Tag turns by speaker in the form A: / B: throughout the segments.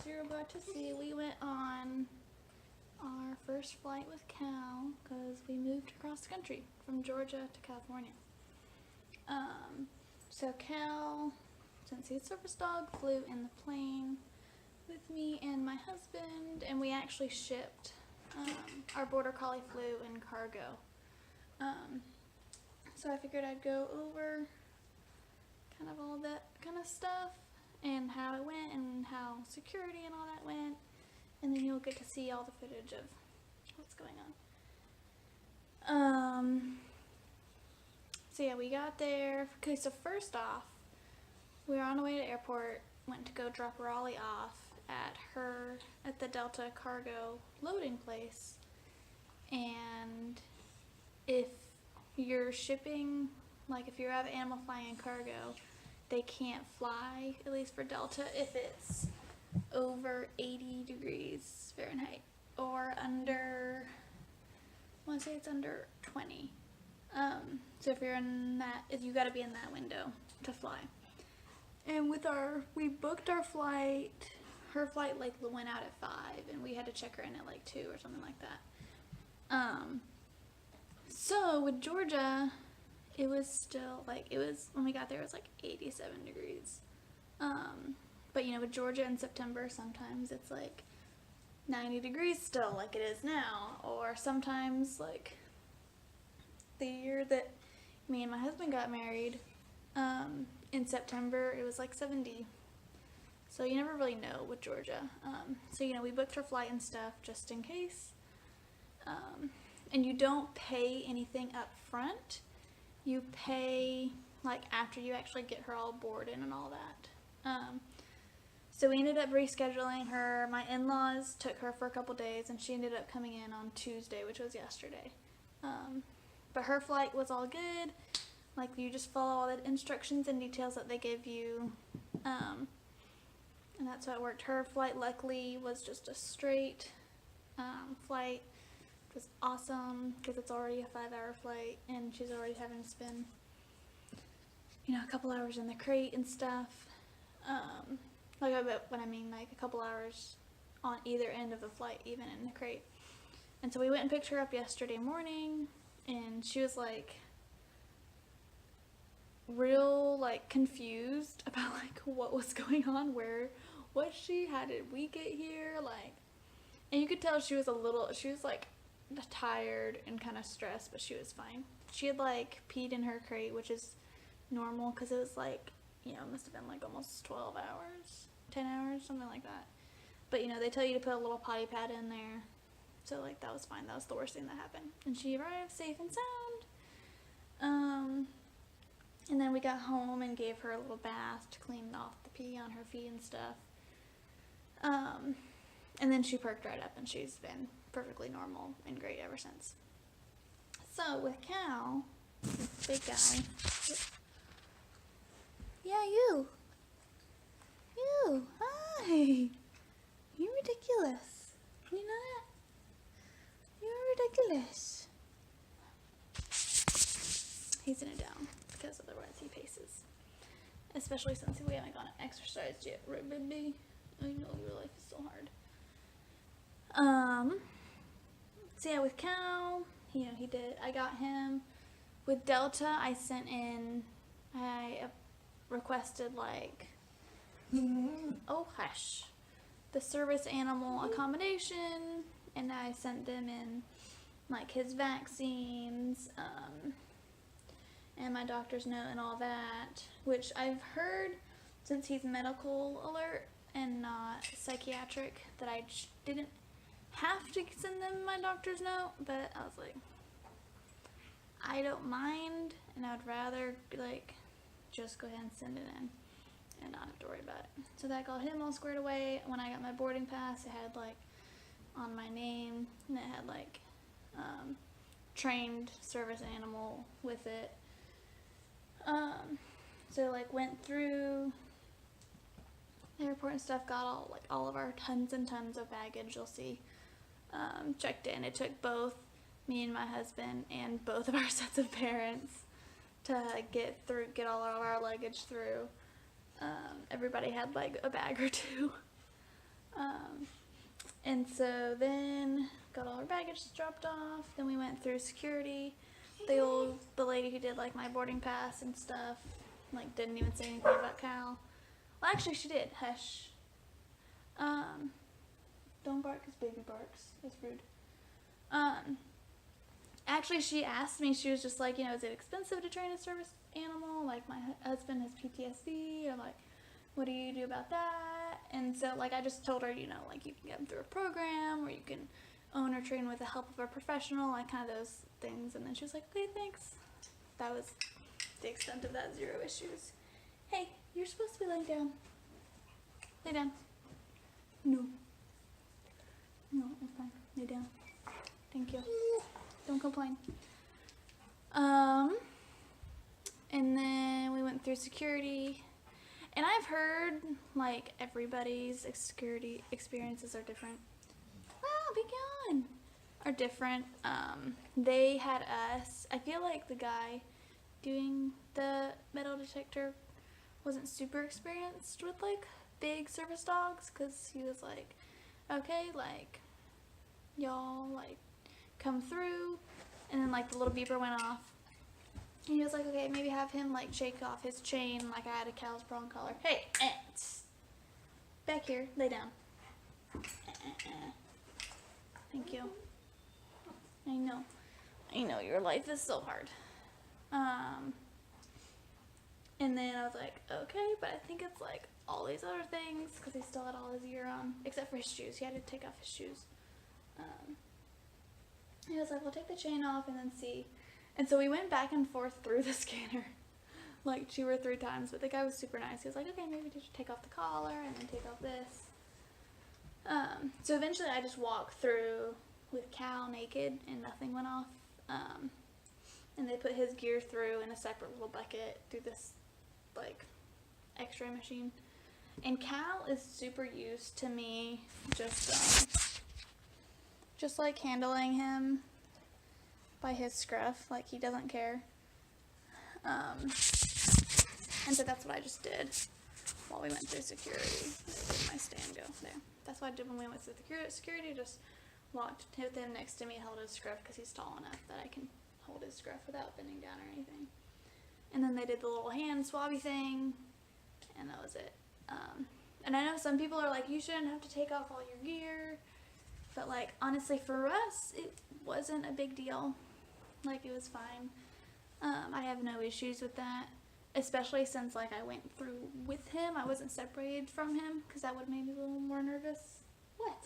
A: you're about to see, we went on our first flight with Cal because we moved across the country from Georgia to California. So Cal, since he's a service dog, flew in the plane with me and my husband, and we actually shipped. Our border collie flew in cargo. So I figured I'd go over kind of all that kind of stuff and how it went and how security and all that went, and then you'll get to see all the footage of what's going on. So yeah, we got there. Okay, so first off, we were on the way to the airport, went to go drop Raleigh off at the Delta cargo loading place, and if you're shipping, like if you have an animal flying in cargo, they can't fly, at least for Delta, if it's over 80 degrees Fahrenheit or under, I want to say it's under 20. So if you're in that, if you got to be in that window to fly. And we booked our flight. Her flight like went out at 5, and we had to check her in at like 2 or something like that. So with Georgia, it was still like, when we got there, it was like 87 degrees. But you know, with Georgia in September, sometimes it's like 90 degrees still, like it is now. Or sometimes, like the year that me and my husband got married, in September, it was like 70. So you never really know with Georgia. So you know, we booked her flight and stuff just in case. And you don't pay anything up front. You pay like after you actually get her all boarded and all that. So we ended up rescheduling her. My in-laws took her for a couple days, and she ended up coming in on Tuesday, which was yesterday. But her flight was all good. Like, you just follow all the instructions and details that they give you. And that's how it worked. Her flight, luckily, was just a straight flight. It was awesome because it's already a 5-hour flight, and she's already having to spend, you know, a couple hours in the crate and stuff. Like a couple hours on either end of the flight, even in the crate. And so we went and picked her up yesterday morning, and she was like real like confused about like what was going on, how did we get here, like, and you could tell she was like tired and kind of stressed, but she was fine. She had like peed in her crate, which is normal because it was like, you know, it must have been like almost 12 hours, 10 hours, something like that. But you know, they tell you to put a little potty pad in there, so like that was fine. That was the worst thing that happened, and she arrived safe and sound. And then we got home and gave her a little bath to clean off the pee on her feet and stuff. And then she perked right up, and she's been perfectly normal and great ever since. So with Cal, big guy. Yeah, you. Hi. You're ridiculous. You know that? You're ridiculous. He's in it down, because otherwise he paces. Especially since we haven't gone and exercised yet, right, baby? I know your life is so hard. So yeah, with Cal, you know, I got him. With Delta, I requested like, oh hush, the service animal accommodation, and I sent them in like his vaccines, and my doctor's note and all that, which I've heard, since he's medical alert and not psychiatric, that I didn't have to send them my doctor's note, but I was like, I don't mind, and I'd rather like just go ahead and send it in and not have to worry about it. So that got him all squared away. When I got my boarding pass, it had like on my name, and it had like trained service animal with it. So like went through the airport and stuff, got all of our tons and tons of baggage, you'll see, checked in. It took both me and my husband and both of our sets of parents to get all of our luggage through. Everybody had like a bag or two. And so then got all our baggage dropped off. Then we went through security. The lady who did like my boarding pass and stuff, like didn't even say anything about Cal. Well, actually she did. Hush. Don't bark because baby barks. It's rude. Actually she asked me, she was just like, is it expensive to train a service animal? Like my husband has PTSD, or like, what do you do about that? And so like I just told her, like you can get them through a program, or you can own or train with the help of a professional, like kind of those things. And then she was like, okay, thanks. That was the extent of that. 0 issues. Hey, you're supposed to be laying down. Lay down. No, it's fine. Lay down. Thank you. Don't complain. And then we went through security. And I've heard, like, everybody's security experiences are different. Wow, be gone! Are different. They had us, I feel like the guy doing the metal detector wasn't super experienced with, like, big service dogs, because he was like, okay, like, y'all, like, come through. And then, like, the little beeper went off. And he was like, okay, maybe have him, like, shake off his chain like I had a cow's prong collar. Hey, back here, lay down. Thank you. I know, your life is so hard. And then I was like, okay, but I think it's, like, all these other things, because he still had all his gear on, except for his shoes. He had to take off his shoes. He was like, well, take the chain off and then see. And so we went back and forth through the scanner like 2 or 3 times, but the guy was super nice. He was like, okay, maybe just take off the collar and then take off this. So eventually I just walked through with Cal naked and nothing went off. And they put his gear through in a separate little bucket through this like x-ray machine. And Cal is super used to me just like handling him by his scruff, like he doesn't care. And so that's what I just did while we went through security. Where did my stand go? There. That's what I did when we went through security. Just walked with him next to me, held his scruff, because he's tall enough that I can hold his scruff without bending down or anything. And then they did the little hand swabby thing, and that was it. And I know some people are like, you shouldn't have to take off all your gear, but like honestly for us it wasn't a big deal. Like it was fine. I have no issues with that, especially since like I went through with him. I wasn't separated from him, because that would have made me a little more nervous. What?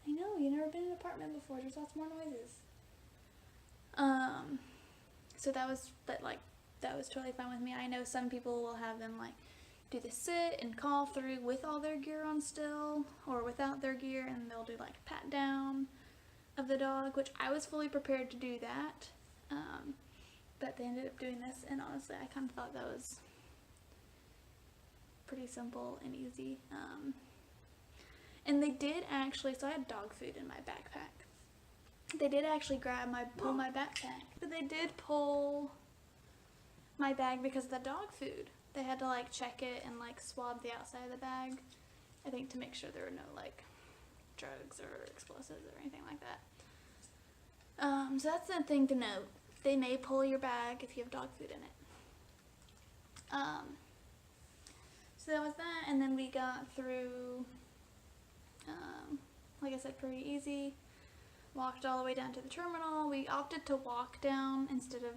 A: I know, you've never been in an apartment before. There's lots more noises. So that was totally fine with me. I know some people will have them like do the sit and call through with all their gear on still, or without their gear, and they'll do like a pat down of the dog, which I was fully prepared to do that. But they ended up doing this, and honestly I kind of thought that was pretty simple and easy. And they did actually, so I had dog food in my backpack. They did actually pull my backpack, but they did pull my bag because of the dog food. They had to like check it and like swab the outside of the bag, I think, to make sure there were no like drugs or explosives or anything like that. So that's the thing to note. They may pull your bag if you have dog food in it. So that was that, and then we got through, like I said, pretty easy. Walked all the way down to the terminal. We opted to walk down instead of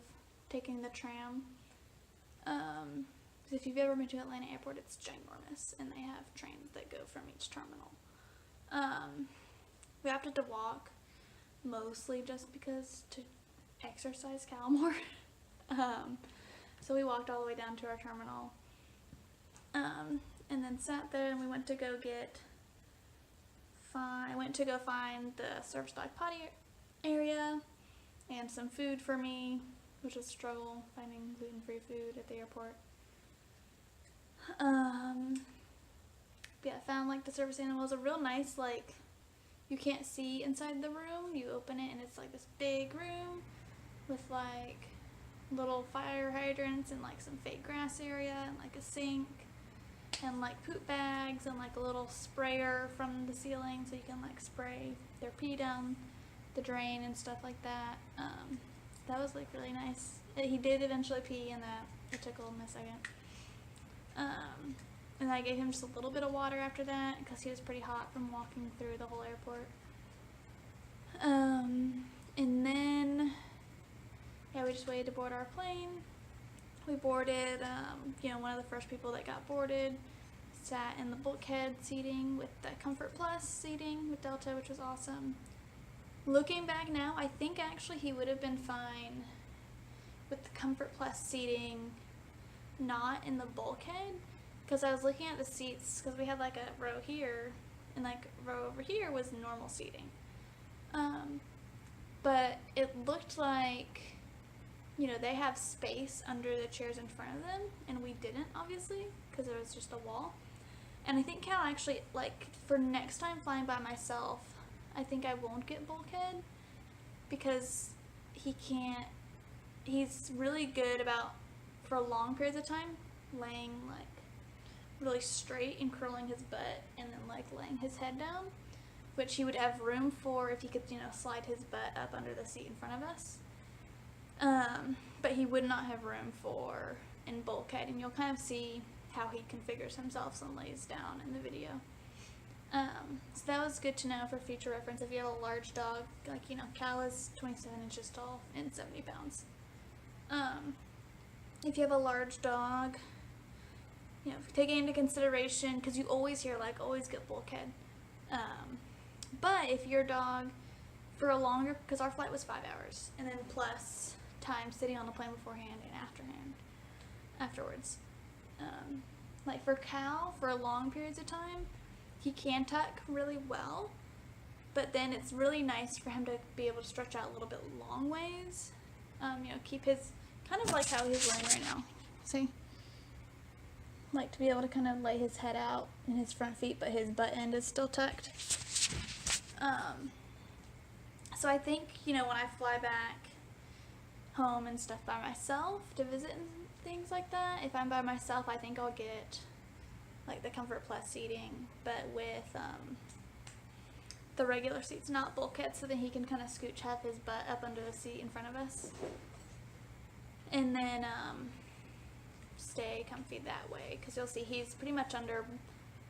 A: taking the tram. If you've ever been to Atlanta Airport, it's ginormous, and they have trains that go from each terminal. We opted to walk, mostly just because to exercise Cal more. So we walked all the way down to our terminal, and then sat there, and we went to go find the service dog potty area and some food for me, which was a struggle finding gluten-free food at the airport. Yeah, I found like the service animals are real nice. Like, you can't see inside the room. You open it and it's like this big room with like little fire hydrants and like some fake grass area and like a sink. and like poop bags and like a little sprayer from the ceiling so you can like spray their pee down the drain and stuff like that. That was like really nice. He did eventually pee in that. It took him a second. And I gave him just a little bit of water after that because he was pretty hot from walking through the whole airport. And then, yeah, we just waited to board our plane. We boarded, one of the first people that got boarded sat in the bulkhead seating with the Comfort Plus seating with Delta, which was awesome. Looking back now, I think actually he would have been fine with the Comfort Plus seating not in the bulkhead, because I was looking at the seats, because we had like a row here and like a row over here was normal seating. But it looked like, they have space under the chairs in front of them, and we didn't, obviously, because there was just a wall. And I think Cal actually, like, for next time flying by myself, I think I won't get bulkhead, because he's really good about, for long periods of time, laying, like, really straight and curling his butt, and then, like, laying his head down, which he would have room for if he could, slide his butt up under the seat in front of us. But he would not have room for in bulkhead, and you'll kind of see how he configures himself and lays down in the video. So that was good to know for future reference. If you have a large dog, like, Cal is 27 inches tall and 70 pounds. If you have a large dog, take it into consideration, because you always hear, like, always get bulkhead. But if your dog, for a longer, because our flight was 5 hours, and then plus time sitting on the plane beforehand and afterwards. Like for Cal, for long periods of time, he can tuck really well, but then it's really nice for him to be able to stretch out a little bit long ways. Keep his, kind of like how he's laying right now. See? Like to be able to kind of lay his head out in his front feet, but his butt end is still tucked. So I think, when I fly back home and stuff by myself to visit and things like that, if I'm by myself, I think I'll get like the Comfort Plus seating, but with the regular seats, not bulkhead, so that he can kind of scooch, have his butt up under the seat in front of us, and then stay comfy that way, because you'll see he's pretty much under,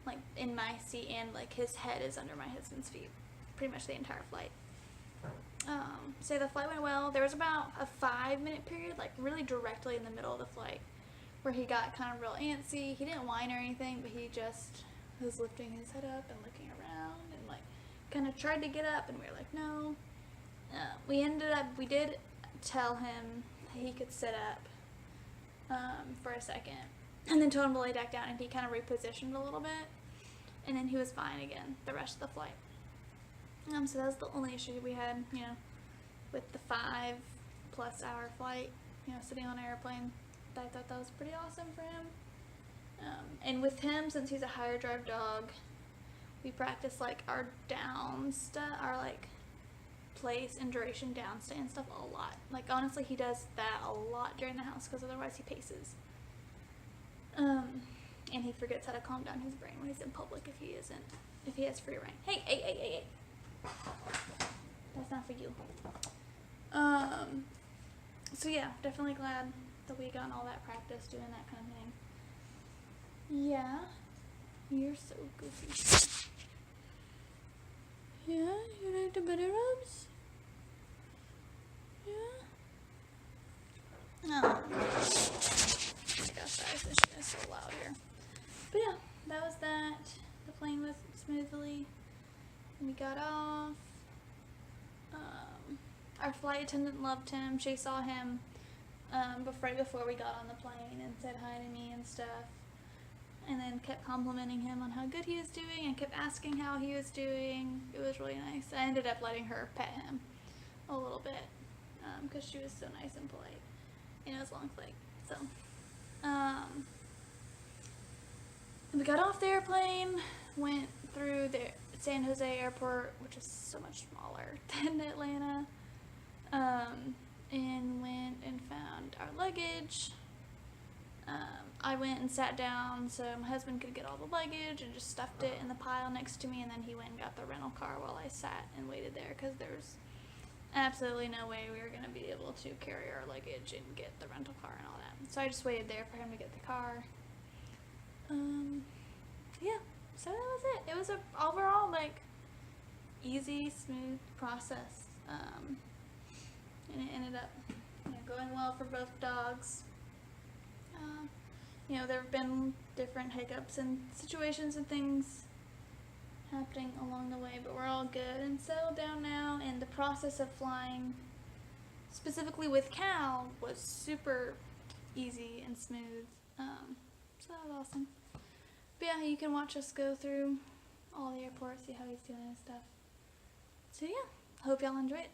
A: like, in my seat, and like his head is under my husband's feet pretty much the entire flight. So the flight went well. There was about a 5-minute period, like really directly in the middle of the flight, where he got kind of real antsy. He didn't whine or anything, but he just was lifting his head up and looking around and like kind of tried to get up, and we were like, no. We did tell him he could sit up for a second, and then told him to lay back down, and he kind of repositioned a little bit, and then he was fine again the rest of the flight. So that was the only issue we had, with the 5+ hour flight, sitting on an airplane. I thought that was pretty awesome for him. And with him, since he's a higher drive dog, we practice like our down stuff, our like place and duration down stay and stuff a lot. Like honestly, he does that a lot during the house, because otherwise he paces. And he forgets how to calm down his brain when he's in public if he has free reign. Hey. That's not for you. So yeah, definitely glad that we got all that practice doing that kind of thing. Yeah, you're so goofy. Yeah, you like the butter rubs? Yeah. Oh my gosh, sorry, this is so loud here. But yeah, that was that. The plane was smoothly. We got off. Our flight attendant loved him. She saw him right before we got on the plane and said hi to me and stuff, and then kept complimenting him on how good he was doing and kept asking how he was doing. It was really nice. I ended up letting her pet him a little bit because she was so nice and polite. It was long flight. So we got off the airplane, went through the San Jose airport, which is so much smaller than Atlanta, and went and found our luggage. I went and sat down so my husband could get all the luggage and just stuffed it in the pile next to me, and then he went and got the rental car while I sat and waited there because there was absolutely no way we were going to be able to carry our luggage and get the rental car and all that. So I just waited there for him to get the car. Yeah, so that was it. It was a overall like easy, smooth process, and it ended up going well for both dogs. There have been different hiccups and situations and things happening along the way, but we're all good and settled down now, and the process of flying, specifically with Cal, was super easy and smooth, so that was awesome. But yeah, you can watch us go through all the airports, see how he's doing and stuff. So yeah, hope y'all enjoy it.